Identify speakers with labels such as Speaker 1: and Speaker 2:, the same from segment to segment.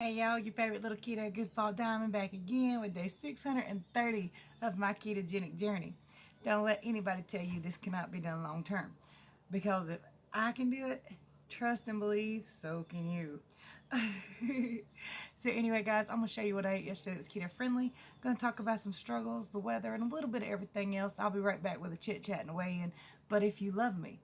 Speaker 1: Hey y'all, your favorite little keto goofball Diamond back again with day 630 of my ketogenic journey. Don't let anybody tell you this cannot be done long term, because if I can do it, trust and believe, so can you. So anyway guys, I'm going to show you what I ate yesterday that was keto friendly. Going to talk about some struggles, the weather, and a little bit of everything else. I'll be right back with a chit chat and a weigh in. But if you love me,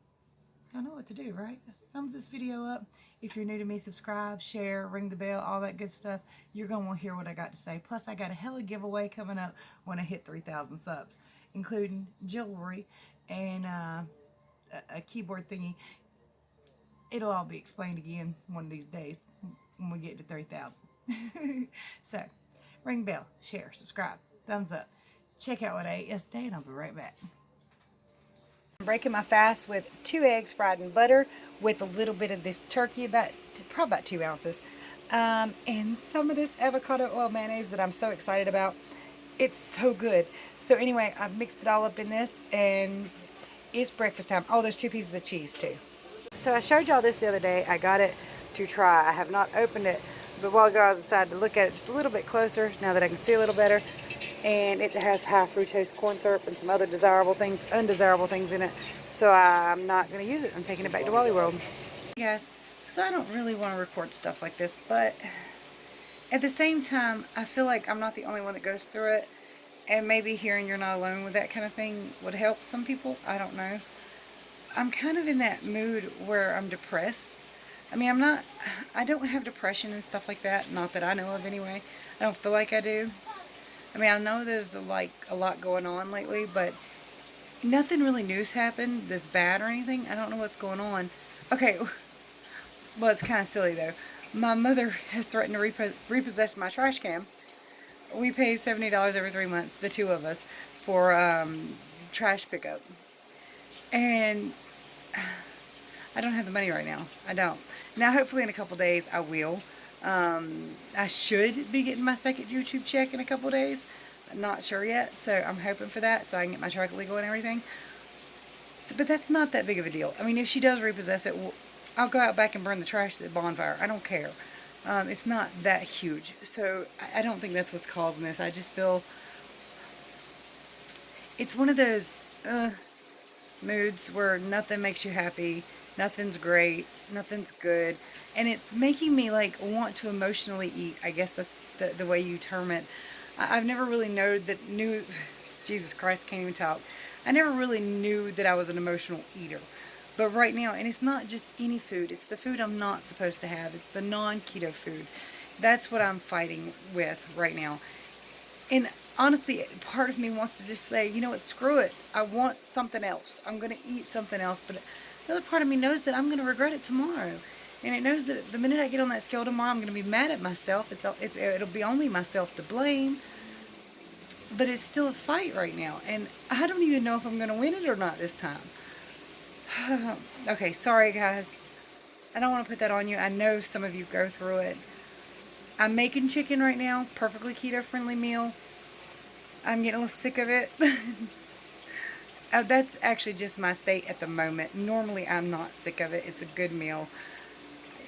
Speaker 1: I know what to do, right? Thumbs this video up. If you're new to me, subscribe, share, ring the bell, all that good stuff. You're going to want to hear what I got to say. Plus, I got a hella giveaway coming up when I hit 3,000 subs, including jewelry and a keyboard thingy. It'll all be explained again one of these days when we get to 3,000. So, ring bell, share, subscribe, thumbs up. Check out what I ate yesterday, and I'll be right back. I'm breaking my fast with 2 eggs fried in butter with a little bit of this turkey, probably about 2 ounces, and some of this avocado oil mayonnaise that I'm so excited about. It's so good. So anyway, I've mixed it all up in this, and it's breakfast time. Oh, there's 2 pieces of cheese too. So I showed y'all this the other day. I got it to try. I have not opened it, but while ago I decided to look at it just a little bit closer now that I can see a little better. And it has high fructose corn syrup and some other undesirable things in it. So I'm not going to use it. I'm taking it back to Wally World. Hey guys, so I don't really want to record stuff like this, but at the same time, I feel like I'm not the only one that goes through it. And maybe hearing you're not alone with that kind of thing would help some people. I don't know. I'm kind of in that mood where I'm depressed. I mean, I don't have depression and stuff like that. Not that I know of anyway. I don't feel like I do. I mean, I know there's a lot going on lately, but nothing really new's happened that's bad or anything. I don't know what's going on. Okay, well, it's kind of silly though. My mother has threatened to repossess my trash can. We pay $70 every 3 months, the 2 of us, for trash pickup. And I don't have the money right now. I don't. Now, hopefully in a couple days, I will. I should be getting my second YouTube check in a couple days. I'm not sure yet, so I'm hoping for that so I can get my truck legal and everything. So, but that's not that big of a deal. I mean, if she does repossess it, I'll go out back and burn the trash at the bonfire. I don't care. It's not that huge. So I don't think that's what's causing this. I just feel it's one of those moods where nothing makes you happy. Nothing's great, nothing's good, and it's making me like want to emotionally eat. I guess that's the way you term it. I've never really knew Jesus Christ, can't even talk. I never really knew that I was an emotional eater, but right now, and it's not just any food. It's the food I'm not supposed to have. It's the non-keto food. That's what I'm fighting with right now. And honestly, part of me wants to just say, you know what, screw it. I want something else. I'm going to eat something else, but the other part of me knows that I'm going to regret it tomorrow. And it knows that the minute I get on that scale tomorrow, I'm going to be mad at myself. It'll be only myself to blame. But it's still a fight right now. And I don't even know if I'm going to win it or not this time. Okay, sorry guys. I don't want to put that on you. I know some of you go through it. I'm making chicken right now. Perfectly keto-friendly meal. I'm getting a little sick of it. That's actually just my state at the moment. Normally, I'm not sick of it. It's a good meal.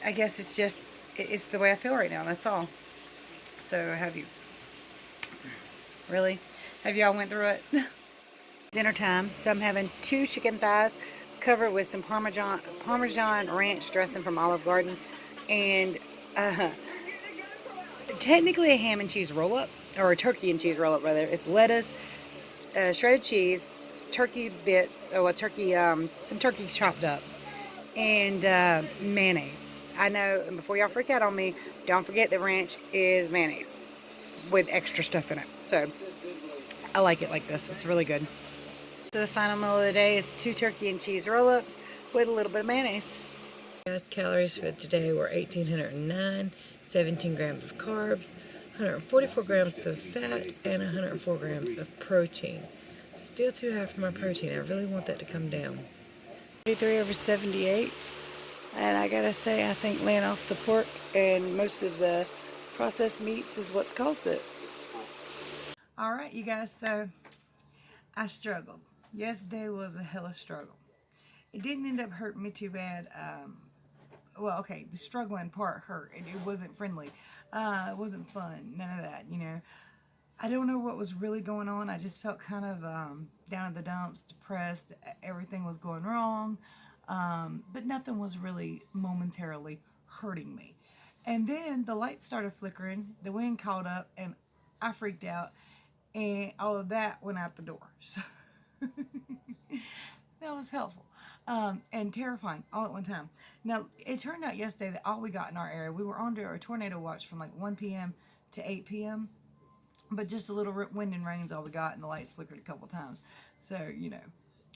Speaker 1: I guess it's the way I feel right now. That's all. So, have you? Really? Have y'all went through it? Dinner time. So, I'm having 2 chicken thighs covered with some Parmesan ranch dressing from Olive Garden. And technically a ham and cheese roll-up. Or a turkey and cheese roll-up, rather. It's lettuce, shredded cheese, turkey bits, some turkey chopped up, and mayonnaise. I know, and before y'all freak out on me, don't forget that ranch is mayonnaise with extra stuff in it. So I like it like this. It's really good. So the final meal of the day is 2 turkey and cheese roll-ups with a little bit of mayonnaise. Calories for today were 1,809, 17 grams of carbs, 144 grams of fat, and 104 grams of protein. Still too high for my protein. I really want that to come down. 43/78. And I gotta say, I think laying off the pork and most of the processed meats is what's caused it. Alright, you guys, so I struggled. Yesterday was a hella struggle. It didn't end up hurting me too bad. Well, okay, the struggling part hurt, and it wasn't friendly. It wasn't fun. None of that, you know. I don't know what was really going on. I just felt kind of down in the dumps, depressed. Everything was going wrong. But nothing was really momentarily hurting me. And then the lights started flickering, the wind caught up, and I freaked out, and all of that went out the door. So that was helpful and terrifying all at one time. Now, it turned out yesterday that all we got in our area, we were under a tornado watch from like 1 p.m. to 8 p.m., but just a little wind and rain's all we got, and the lights flickered a couple times. So, you know,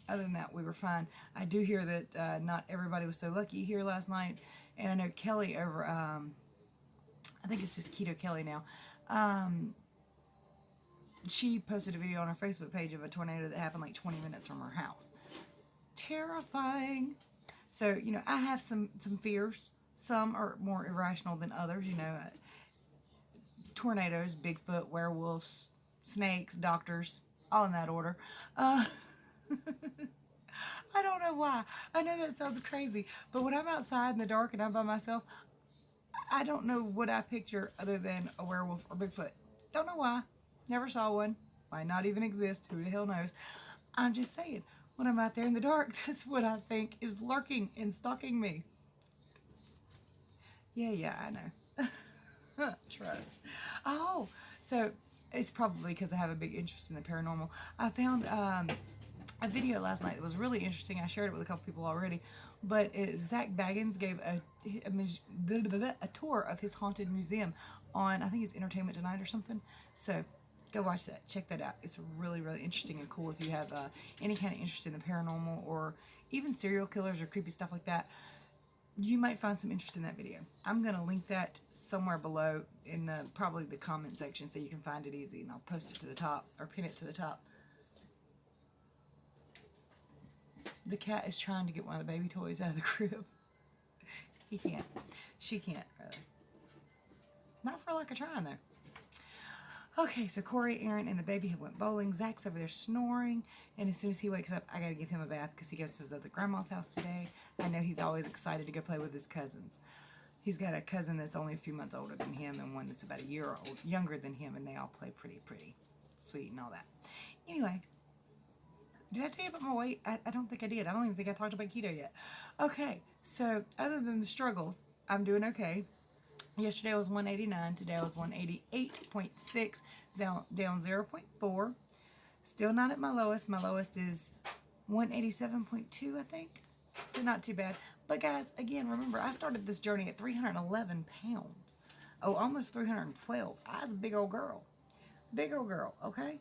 Speaker 1: other than that, we were fine. I do hear that not everybody was so lucky here last night, and I know Kelly over, I think it's just Keto Kelly now, she posted a video on her Facebook page of a tornado that happened like 20 minutes from her house. Terrifying. So, you know, I have some fears. Some are more irrational than others, you know. Tornadoes, Bigfoot, werewolves, snakes, doctors, all in that order. I don't know why. I know that sounds crazy, but when I'm outside in the dark and I'm by myself, I don't know what I picture other than a werewolf or Bigfoot. Don't know why. Never saw one. Might not even exist. Who the hell knows? I'm just saying, when I'm out there in the dark, that's what I think is lurking and stalking me. Yeah, I know. Trust. Oh, so it's probably because I have a big interest in the paranormal. I found a video last night that was really interesting. I shared it with a couple people already, but Zach Baggins gave a tour of his haunted museum on, I think it's Entertainment Tonight or something. So go watch that. Check that out. It's really, really interesting and cool if you have any kind of interest in the paranormal or even serial killers or creepy stuff like that. You might find some interest in that video. I'm going to link that somewhere below in probably the comment section so you can find it easy, and I'll post it to the top or pin it to the top. The cat is trying to get one of the baby toys out of the crib. He can't. She can't, really. Not for lack of trying, though. Okay, so Corey, Aaron, and the baby have went bowling. Zach's over there snoring, and as soon as he wakes up, I got to give him a bath because he goes to his other grandma's house today. I know he's always excited to go play with his cousins. He's got a cousin that's only a few months older than him and one that's about a year old, younger than him, and they all play pretty sweet and all that. Anyway, did I tell you about my weight? I don't think I did. I don't even think I talked about keto yet. Okay, so other than the struggles, I'm doing okay. Yesterday I was 189. Today I was 188.6, down 0.4. Still not at my lowest. My lowest is 187.2, I think. But not too bad. But guys, again, remember, I started this journey at 311 pounds. Oh, almost 312. I was a big old girl. Big old girl, okay?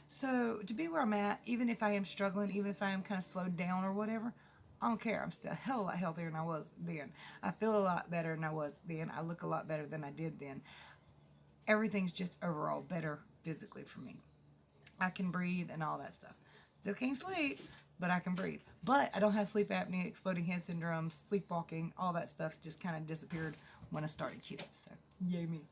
Speaker 1: So to be where I'm at, even if I am struggling, even if I am kind of slowed down or whatever, I don't care. I'm still a hell of a lot healthier than I was then. I feel a lot better than I was then. I look a lot better than I did then. Everything's just overall better physically for me. I can breathe and all that stuff. Still can't sleep, but I can breathe. But I don't have sleep apnea, exploding head syndrome, sleepwalking, all that stuff just kind of disappeared when I started keto. So, yay me.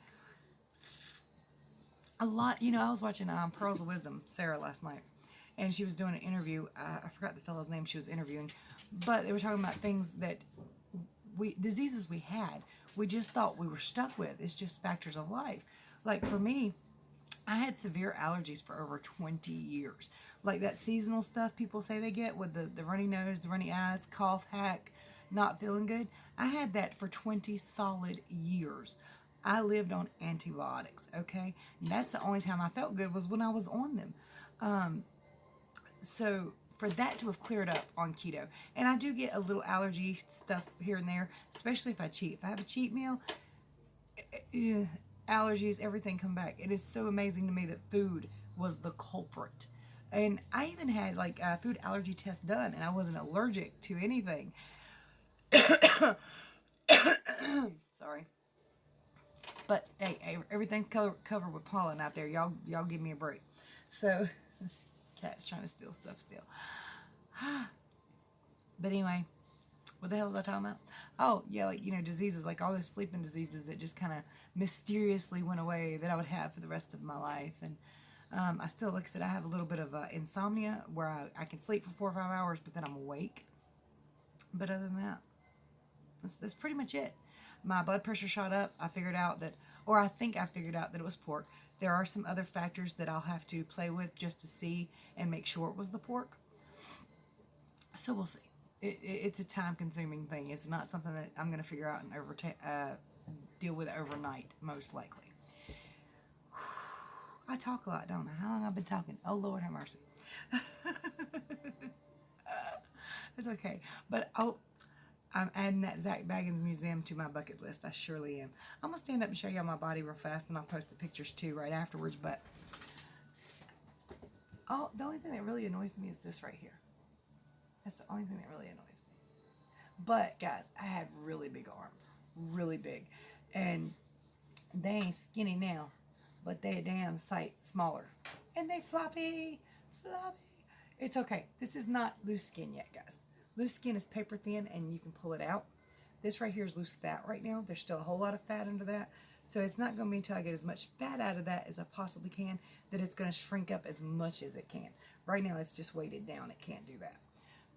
Speaker 1: A lot, you know, I was watching Pearls of Wisdom, Sarah, last night, and she was doing an interview. I forgot the fellow's name she was interviewing, but they were talking about things that diseases we had, we just thought we were stuck with. It's just factors of life. Like for me, I had severe allergies for over 20 years. Like that seasonal stuff people say they get with the runny nose, the runny eyes, cough, hack, not feeling good. I had that for 20 solid years. I lived on antibiotics, okay? And that's the only time I felt good was when I was on them. So for that to have cleared up on keto, and I do get a little allergy stuff here and there, especially if I cheat. If I have a cheat meal, allergies, everything come back. It is so amazing to me that food was the culprit. And I even had like a food allergy test done, and I wasn't allergic to anything. Sorry. But hey, everything's covered with pollen out there. Y'all give me a break. So, cat's trying to steal stuff still. But anyway, what the hell was I talking about? Oh, yeah, like, you know, diseases, like all those sleeping diseases that just kind of mysteriously went away that I would have for the rest of my life. And I still, like I said, I have a little bit of insomnia where I can sleep for 4 or 5 hours, but then I'm awake. But other than that, that's pretty much it. My blood pressure shot up. I figured out that or I think I figured out that it was pork. There are some other factors that I'll have to play with just to see and make sure it was the pork. So we'll see. It's a time-consuming thing. It's not something that I'm going to figure out and deal with overnight, most likely. I talk a lot, don't I? How long have I been talking? Oh, Lord have mercy. It's okay. But, I'm adding that Zach Baggins Museum to my bucket list. I surely am. I'm going to stand up and show y'all my body real fast, and I'll post the pictures, too, right afterwards. But, the only thing that really annoys me is this right here. That's the only thing that really annoys me. But, guys, I have really big arms. Really big. And they ain't skinny now, but they damn sight smaller. And they floppy. It's okay. This is not loose skin yet, guys. Loose skin is paper thin, and you can pull it out. This right here is loose fat right now. There's still a whole lot of fat under that. So it's not going to be until I get as much fat out of that as I possibly can that it's going to shrink up as much as it can. Right now, it's just weighted down. It can't do that.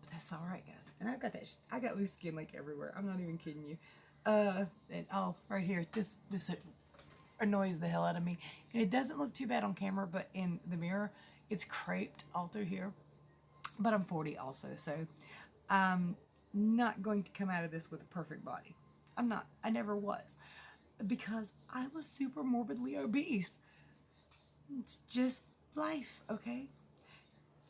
Speaker 1: But that's all right, guys. And I've got that. I got loose skin like everywhere. I'm not even kidding you. Right here. This annoys the hell out of me. And it doesn't look too bad on camera, but in the mirror, it's creped all through here. But I'm 40 also, so I'm not going to come out of this with a perfect body. I'm not. I never was. Because I was super morbidly obese. It's just life, okay?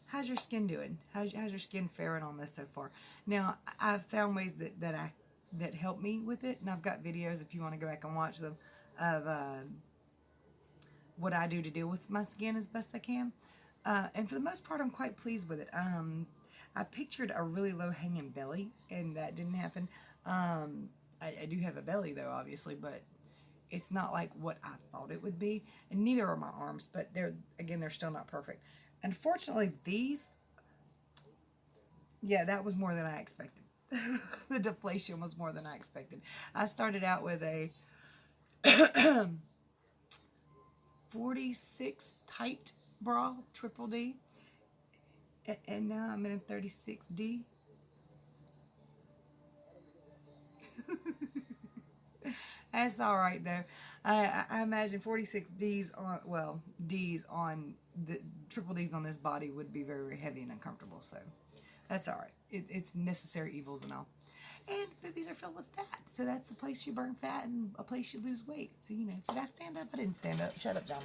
Speaker 1: How's your skin doing? How's your skin faring on this so far? Now, I've found ways that help me with it, and I've got videos if you want to go back and watch them of what I do to deal with my skin as best I can. And for the most part, I'm quite pleased with it. I pictured a really low-hanging belly, and that didn't happen. I do have a belly, though, obviously, but it's not like what I thought it would be. And neither are my arms, but they're still not perfect. Unfortunately, that was more than I expected. The deflation was more than I expected. I started out with a 46 tight bra, triple D, and now I'm in a 36D. That's all right though. I imagine 46 D's on, D's on the triple D's on this body would be very, very heavy and uncomfortable. So that's all right. It's necessary evils and all. And boobies are filled with fat, so that's a place you burn fat and a place you lose weight. So did I stand up? I didn't stand up. Shut up, John.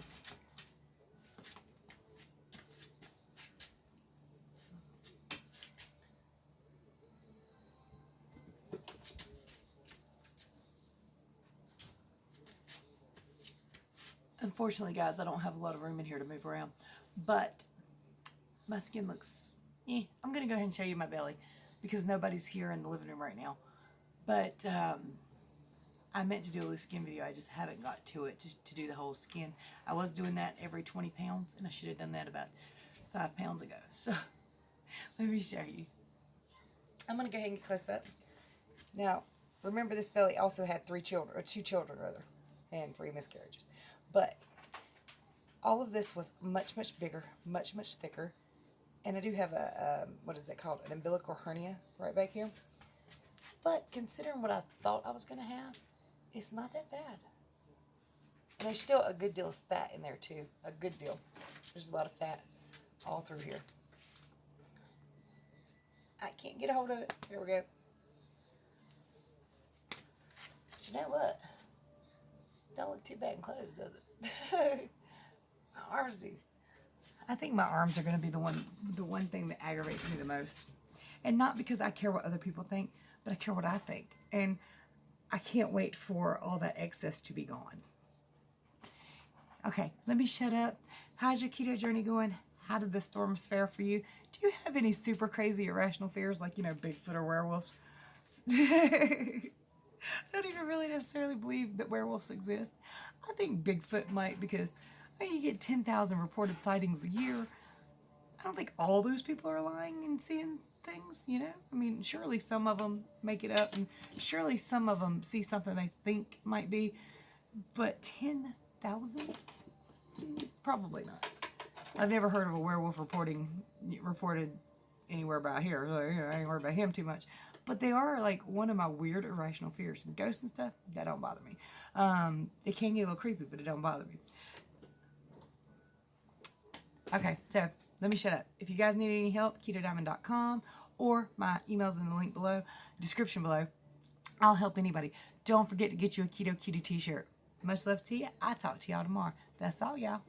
Speaker 1: Unfortunately, guys, I don't have a lot of room in here to move around, but my skin looks, I'm going to go ahead and show you my belly because nobody's here in the living room right now, but I meant to do a loose skin video. I just haven't got to it to do the whole skin. I was doing that every 20 pounds, and I should have done that about 5 pounds ago. So let me show you. I'm going to go ahead and get close up. Now, remember this belly also had 2 children, and 3 miscarriages. But all of this was much, much bigger, much, much thicker. And I do have what is it called? An umbilical hernia right back here. But considering what I thought I was going to have, it's not that bad. And there's still a good deal of fat in there too. A good deal. There's a lot of fat all through here. I can't get a hold of it. Here we go. But you know what? Don't look too bad in clothes, does it? My arms do. I think my arms are going to be the one thing that aggravates me the most. And not because I care what other people think, but I care what I think. And I can't wait for all that excess to be gone. Okay, let me shut up. How's your keto journey going? How did the storms fare for you? Do you have any super crazy irrational fears like, Bigfoot or werewolves? I don't even really necessarily believe that werewolves exist. I think Bigfoot might because you get 10,000 reported sightings a year. I don't think all those people are lying and seeing things, I mean, surely some of them make it up, and surely some of them see something they think might be, but 10,000? Probably not. I've never heard of a werewolf reported anywhere about here, so I ain't worried about him too much. But they are like one of my weird irrational fears. Ghosts and stuff, that don't bother me. It can get a little creepy, but it don't bother me. Okay, so let me shut up. If you guys need any help, ketodiamond.com or my email's in the link below, description below. I'll help anybody. Don't forget to get you a Keto Cutie t-shirt. Much love to you. I'll talk to y'all tomorrow. That's all, y'all.